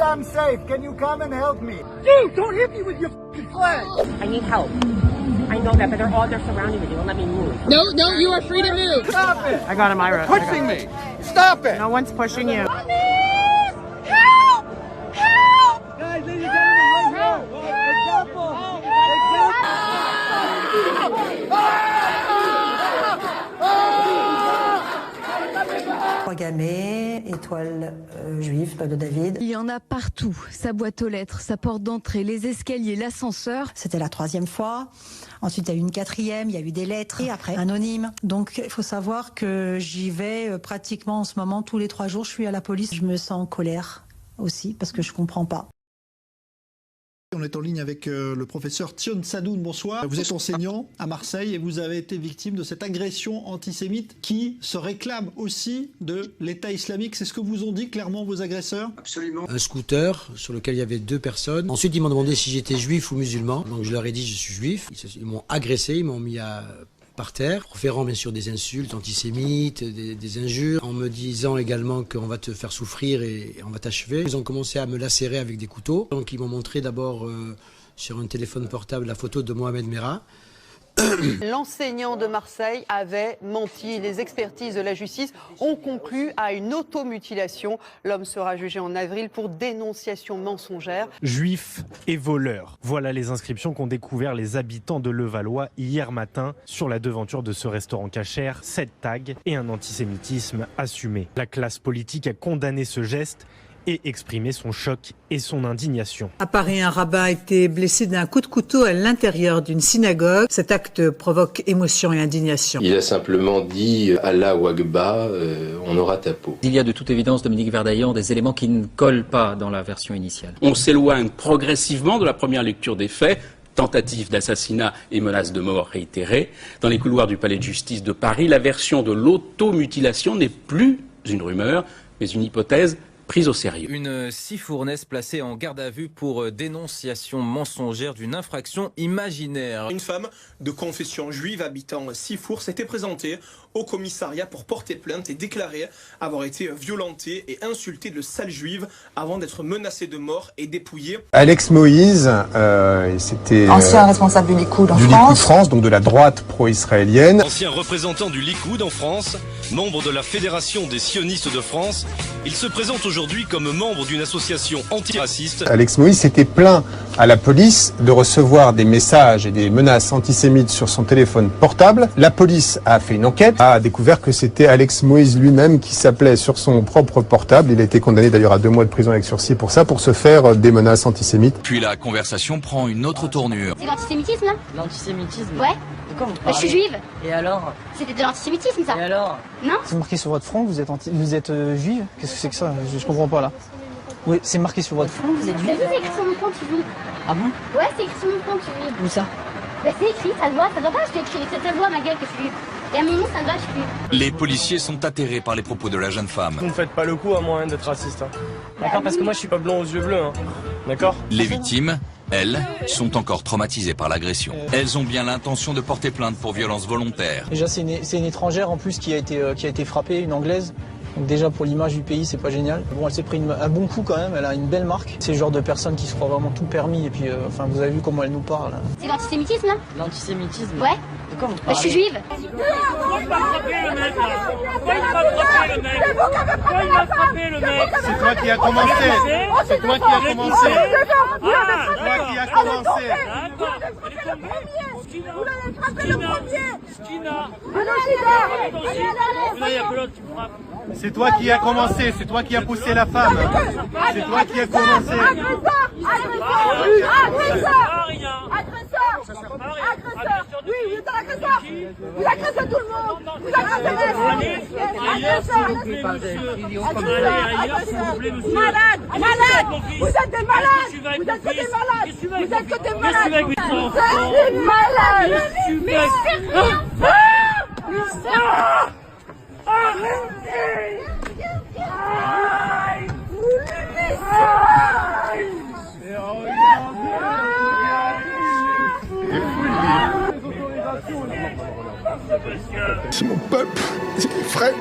I'm safe. Can you come and help me? Dude, don't hit me with your flag. I need help. I know that, but they're surrounding me. They won't let me move. No, you are free to move. Stop it. I got him, Ira. Pushing me. Stop it. No one's pushing you. Help! Help! Guys, ladies and gentlemen, right here. Example. Croix gammée, étoile juive, pas de David. Il y en a partout. Sa boîte aux lettres, sa porte d'entrée, les escaliers, l'ascenseur. C'était la 3e fois. Ensuite, il y a eu une 4e, il y a eu des lettres. Et après, anonyme. Donc, il faut savoir que j'y vais pratiquement en ce moment, tous les 3 jours, je suis à la police. Je me sens en colère aussi, parce que je comprends pas. On est en ligne avec le professeur Tion Sadoun. Bonsoir. Vous êtes enseignant à Marseille et vous avez été victime de cette agression antisémite qui se réclame aussi de l'État islamique. C'est ce que vous ont dit clairement vos agresseurs? Absolument. Un scooter sur lequel il y avait 2 personnes. Ensuite, ils m'ont demandé si j'étais juif ou musulman. Donc je leur ai dit je suis juif. Ils m'ont agressé, ils m'ont mis par terre, proférant bien sûr des insultes antisémites, des injures, en me disant également qu'on va te faire souffrir et on va t'achever. Ils ont commencé à me lacérer avec des couteaux. Donc ils m'ont montré d'abord sur un téléphone portable la photo de Mohamed Merah. L'enseignant de Marseille avait menti. Les expertises de la justice ont conclu à une automutilation. L'homme sera jugé en avril pour dénonciation mensongère. Juifs et voleurs. Voilà les inscriptions qu'ont découvert les habitants de Levallois hier matin sur la devanture de ce restaurant cachère. 7 tags et un antisémitisme assumé. La classe politique a condamné ce geste et exprimé son choc et son indignation. À Paris, un rabbin a été blessé d'un coup de couteau à l'intérieur d'une synagogue. Cet acte provoque émotion et indignation. Il a simplement dit « Allah ou Akba, on aura ta peau ». Il y a de toute évidence, Dominique Verdaillan, des éléments qui ne collent pas dans la version initiale. On s'éloigne progressivement de la première lecture des faits. Tentative d'assassinat et menace de mort réitérée. Dans les couloirs du palais de justice de Paris, la version de l'automutilation n'est plus une rumeur, mais une hypothèse prise au sérieux. Une Sifournaise placée en garde à vue pour dénonciation mensongère d'une infraction imaginaire. Une femme de confession juive habitant Sifour s'était présentée au commissariat pour porter plainte et déclarer avoir été violentée et insultée de sale juive avant d'être menacée de mort et dépouillée. Alex Moïse, c'était ancien responsable du Likoud en France. Likoud France, donc de la droite pro-israélienne. Ancien représentant du Likoud en France, membre de la Fédération des sionistes de France, il se présente aujourd'hui comme membre d'une association antiraciste. Alex Moïse s'était plaint à la police de recevoir des messages et des menaces antisémites sur son téléphone portable. La police a fait une enquête, a découvert que c'était Alex Moïse lui-même qui s'appelait sur son propre portable. Il a été condamné d'ailleurs à 2 mois de prison avec sursis pour ça, pour se faire des menaces antisémites. Puis la conversation prend une autre tournure. C'est l'antisémitisme là? L'antisémitisme? Ouais. Comment Je suis juive. Et alors? C'était de l'antisémitisme ça? Et alors? Non? C'est marqué sur votre front, vous êtes juive? Qu'est-ce que c'est que ça? Je comprends pas là. Oui, c'est marqué sur votre front, vous êtes juive? C'est écrit sur mon compte, tu juive. Ah bon? Ouais, c'est écrit sur mon compte, tu juive. Où ça? Bah c'est écrit, ça se voit pas, je t'ai écrit, ça se voit ma gueule que je suis juive. Et à mon nom, ça se voit, je suis juive. Les policiers sont atterrés par les propos de la jeune femme. Vous ne faites pas le coup à moi d'être raciste. Hein. D'accord, parce que moi je suis pas blond aux yeux bleus. Hein. D'accord? Les victimes, elles, sont encore traumatisées par l'agression. Elles ont bien l'intention de porter plainte pour violence volontaire. Déjà, c'est une étrangère en plus qui a été frappée, une anglaise. Donc déjà pour l'image du pays, c'est pas génial. Bon, elle s'est pris un bon coup quand même, elle a une belle marque. C'est le genre de personne qui se croit vraiment tout permis et puis vous avez vu comment elle nous parle. C'est l'antisémitisme là? L'antisémitisme? Ouais. De quoi vous parlez? Je suis juive. Pourquoi il m'a frappé le mec là? Pourquoi il m'a frappé le mec? Pourquoi il m'a frappé le mec? C'est toi qui as commencé. C'est toi qui as commencé. C'est toi qui as commencé. Vous l'avez frappé le premier. Skina. Il y a que l'autre qui me frappe. C'est toi qui as commencé, c'est toi qui as poussé la femme. C'est toi qui as commencé. Agresseur. Oui, vous êtes un agresseur. Vous agressez tout le monde. Vous agressez les agresseur. Malade. Vous êtes des malades. Vous êtes que des malades. Vous êtes que des malades. Vous êtes des malades. Mais c'est rien. Arrêtez! C'est mon peuple, c'est mes frères.